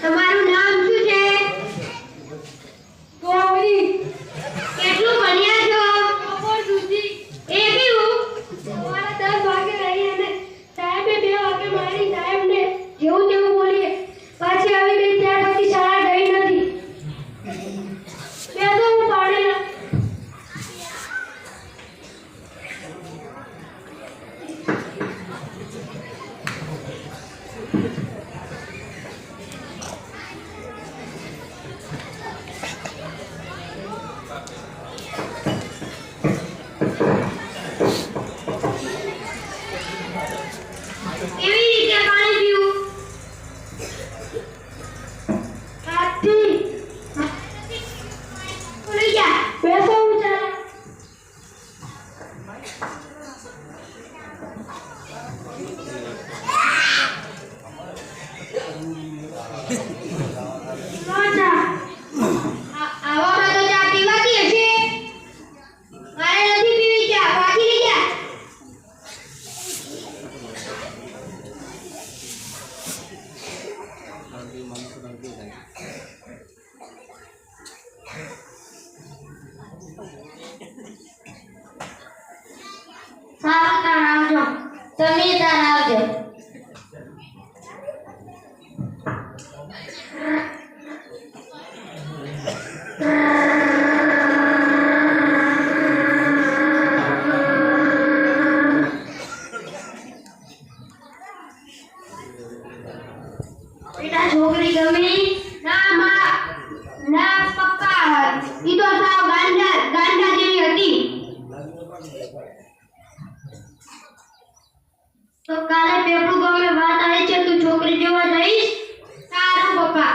તમારું નામ શું છે? ગોરી. કેટલું ભણ્યા છો? બપોર સુધી. એ કેવું? સવારે 10 વાગે રહી અને સાહેબે 2 વાગે મારી સાહેબને જેવું તેવું બોલીએ પાછી આવી ગઈ ત્યાં પછી શાળા ગઈ નથી. બે તો હું પાણી તમે તાર આવજો. બેટા છોકરી ગમી ના માં ના પપ્પા ઈ તો સાવ ગાંડા જેવી હતી. તો કાલે પેપર ગમે વાત આવી છે તું છોકરી જોવા જઈશ? સારું પપ્પા.